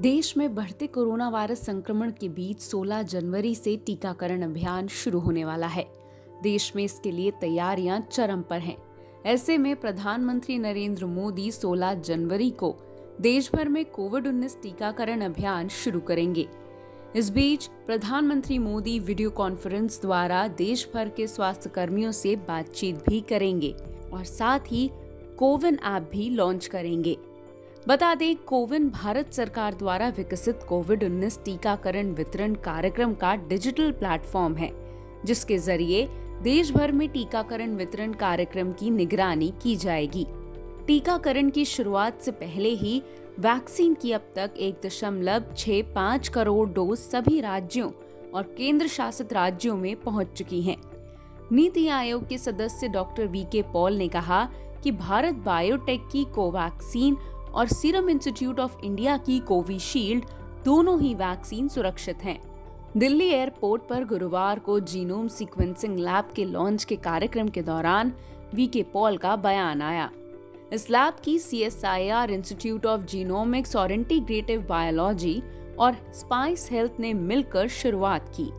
देश में बढ़ते कोरोना वायरस संक्रमण के बीच 16 जनवरी से टीकाकरण अभियान शुरू होने वाला है। देश में इसके लिए तैयारियां चरम पर हैं। ऐसे में प्रधानमंत्री नरेंद्र मोदी 16 जनवरी को देश भर में कोविड-19 टीकाकरण अभियान शुरू करेंगे। इस बीच प्रधानमंत्री मोदी वीडियो कॉन्फ्रेंस द्वारा देश भर के स्वास्थ्य कर्मियों से बातचीत भी करेंगे और साथ ही कोविन ऐप भी लॉन्च करेंगे। बता दें, कोविन भारत सरकार द्वारा विकसित कोविड-19 टीकाकरण वितरण कार्यक्रम का डिजिटल प्लेटफॉर्म है, जिसके जरिए देश भर में टीकाकरण वितरण कार्यक्रम की निगरानी की जाएगी। टीकाकरण की शुरुआत से पहले ही वैक्सीन की अब तक 1.65 करोड़ डोज सभी राज्यों और केंद्र शासित राज्यों में पहुंच चुकी हैं। नीति आयोग के सदस्य डॉक्टर वीके पॉल ने कहा कि भारत बायोटेक की कोवैक्सीन और सीरम इंस्टीट्यूट ऑफ इंडिया की कोविशील्ड दोनों ही वैक्सीन सुरक्षित हैं। दिल्ली एयरपोर्ट पर गुरुवार को जीनोम सीक्वेंसिंग लैब के लॉन्च के कार्यक्रम के दौरान वीके पॉल का बयान आया। इस लैब की CSIR इंस्टीट्यूट ऑफ जीनोमिक्स और इंटीग्रेटिव बायोलॉजी और स्पाइस हेल्थ ने मिलकर शुरुआत की।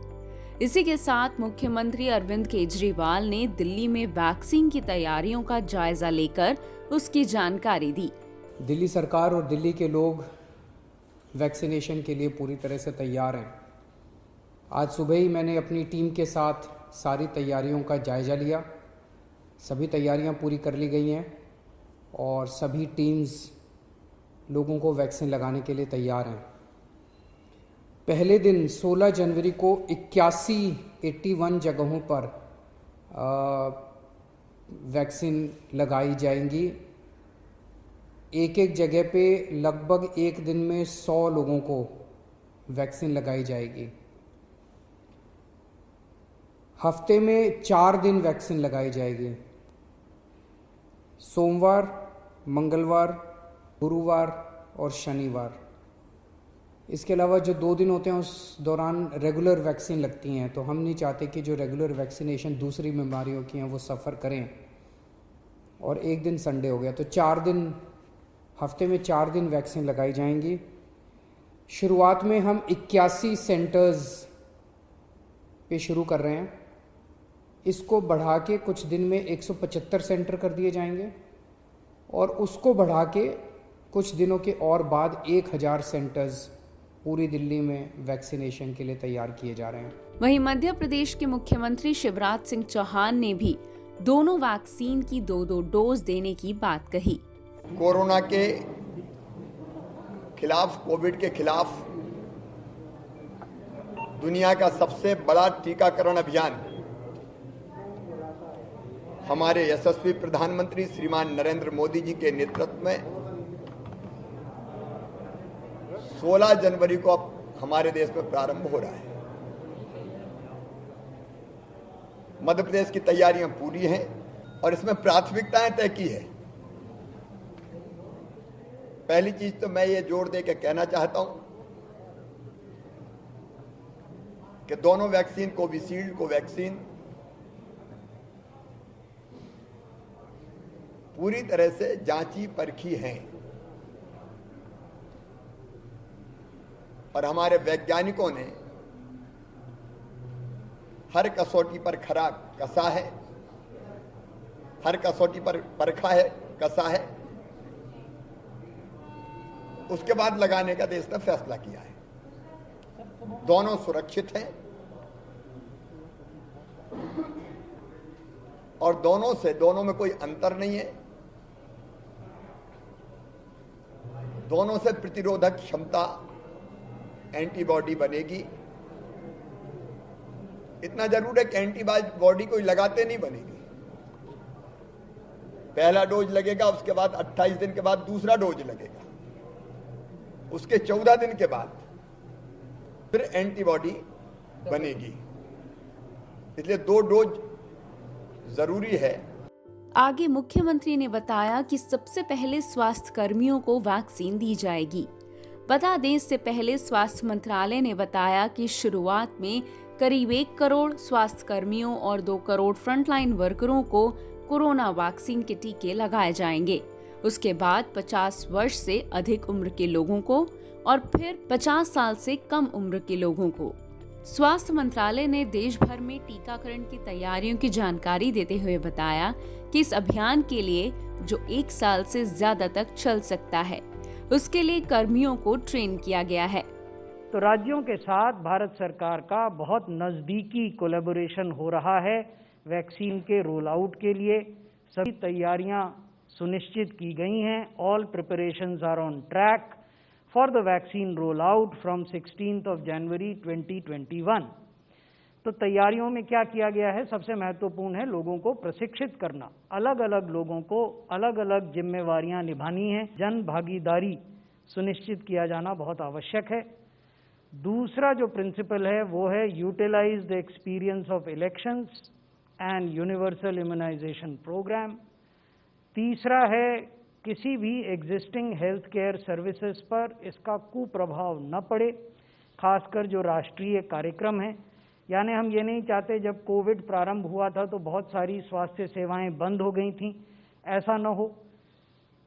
इसी के साथ मुख्यमंत्री अरविंद केजरीवाल ने दिल्ली में वैक्सीन की तैयारियों का जायजा लेकर उसकी जानकारी दी। दिल्ली सरकार और दिल्ली के लोग वैक्सीनेशन के लिए पूरी तरह से तैयार हैं। आज सुबह ही मैंने अपनी टीम के साथ सारी तैयारियों का जायजा लिया। सभी तैयारियां पूरी कर ली गई हैं और सभी टीम्स लोगों को वैक्सीन लगाने के लिए तैयार हैं। पहले दिन 16 जनवरी को 81 जगहों पर वैक्सीन लगाई जाएंगी। एक जगह पे लगभग एक दिन में 100 लोगों को वैक्सीन लगाई जाएगी। हफ्ते में 4 दिन वैक्सीन लगाई जाएगी। सोमवार, मंगलवार, गुरुवार और शनिवार। इसके अलावा जो 2 दिन होते हैं उस दौरान रेगुलर वैक्सीन लगती हैं, तो हम नहीं चाहते कि जो रेगुलर वैक्सीनेशन दूसरी बीमारियों की हैं वो सफ़र करें। और एक दिन संडे हो गया, तो 4 दिन, हफ्ते में 4 दिन वैक्सीन लगाई जाएंगी। शुरुआत में हम 81 सेंटर्स पे शुरू कर रहे हैं। इसको बढ़ा के कुछ दिन में 175 सेंटर कर दिए जाएंगे और उसको बढ़ा के कुछ दिनों के और बाद 1000 सेंटर्स पूरी दिल्ली में वैक्सीनेशन के लिए तैयार किए जा रहे हैं। वहीं मध्य प्रदेश के मुख्यमंत्री शिवराज सिंह चौहान ने भी दोनों वैक्सीन की 2 डोज देने की बात कही। कोरोना के खिलाफ, कोविड के खिलाफ दुनिया का सबसे बड़ा टीकाकरण अभियान हमारे यशस्वी प्रधानमंत्री श्रीमान नरेंद्र मोदी जी के नेतृत्व में 16 जनवरी को अब हमारे देश में प्रारंभ हो रहा है। मध्य प्रदेश की तैयारियां पूरी हैं और इसमें प्राथमिकताएं तय की है। पहली चीज तो मैं ये जोर दे के कहना चाहता हूं कि दोनों वैक्सीन, कोविशील्ड कोवैक्सीन, पूरी तरह से जांची परखी हैं और हमारे वैज्ञानिकों ने हर कसौटी पर खरा कसा है, हर कसौटी पर परखा है, कसा है, उसके बाद लगाने का देश ने फैसला किया है। दोनों सुरक्षित हैं और दोनों में कोई अंतर नहीं है। दोनों से प्रतिरोधक क्षमता, एंटीबॉडी बनेगी। इतना जरूर है कि एंटीबॉडी कोई लगाते नहीं बनेगी। पहला डोज लगेगा, उसके बाद 28 दिन के बाद दूसरा डोज लगेगा, उसके 14 दिन के बाद फिर एंटीबॉडी बनेगी। इसलिए 2 डोज जरूरी है। आगे मुख्यमंत्री ने बताया कि सबसे पहले स्वास्थ्य कर्मियों को वैक्सीन दी जाएगी। बता दें, इससे पहले स्वास्थ्य मंत्रालय ने बताया कि शुरुआत में करीब 1 करोड़ स्वास्थ्य कर्मियों और 2 करोड़ फ्रंटलाइन वर्करों को कोरोना वैक्सीन के टीके लगाए जाएंगे। उसके बाद 50 वर्ष से अधिक उम्र के लोगों को और फिर 50 साल से कम उम्र के लोगों को। स्वास्थ्य मंत्रालय ने देश भर में टीकाकरण की तैयारियों की जानकारी देते हुए बताया कि इस अभियान के लिए जो 1 साल से ज्यादा तक चल सकता है, उसके लिए कर्मियों को ट्रेन किया गया है। तो राज्यों के साथ भारत सरकार का बहुत नजदीकी कोलैबोरेशन हो रहा है वैक्सीन के रोल आउट के लिए। सभी तैयारियां सुनिश्चित की गई हैं। All preparations are on track for the vaccine roll out from 16 January 2021। तो तैयारियों में क्या किया गया है? सबसे महत्वपूर्ण है लोगों को प्रशिक्षित करना। अलग अलग लोगों को अलग अलग जिम्मेवारियां निभानी है। जन भागीदारी सुनिश्चित किया जाना बहुत आवश्यक है। दूसरा जो प्रिंसिपल है वो है utilise the experience of elections and universal immunisation programme. तीसरा है किसी भी एग्जिस्टिंग हेल्थ केयर सर्विसेज पर इसका कुप्रभाव न पड़े, खासकर जो राष्ट्रीय कार्यक्रम है। यानी हम ये नहीं चाहते, जब कोविड प्रारंभ हुआ था तो बहुत सारी स्वास्थ्य सेवाएं बंद हो गई थीं, ऐसा न हो।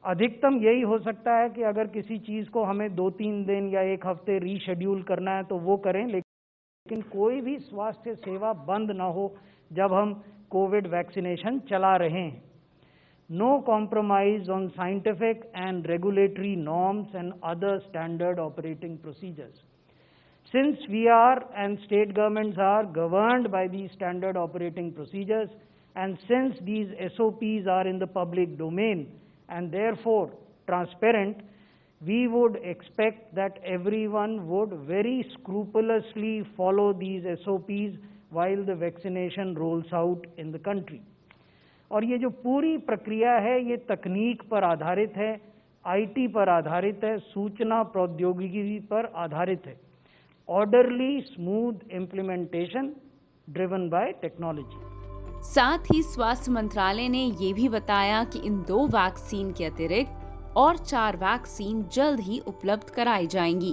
अधिकतम यही हो सकता है कि अगर किसी चीज़ को हमें 2-3 दिन या 1 हफ्ते रीशेड्यूल करना है तो वो करें, लेकिन कोई भी स्वास्थ्य सेवा बंद ना हो जब हम कोविड वैक्सीनेशन चला रहे हैं। No compromise on scientific and regulatory norms and other standard operating procedures. Since we are and state governments are governed by these standard operating procedures, and since these SOPs are in the public domain and therefore transparent, we would expect that everyone would very scrupulously follow these SOPs while the vaccination rolls out in the country. और ये जो पूरी प्रक्रिया है ये तकनीक पर आधारित है, IT पर आधारित है, सूचना प्रौद्योगिकी पर आधारित है। Orderly, smooth implementation driven by technology. साथ ही स्वास्थ्य मंत्रालय ने ये भी बताया कि इन 2 वैक्सीन के अतिरिक्त और 4 वैक्सीन जल्द ही उपलब्ध कराई जाएंगी।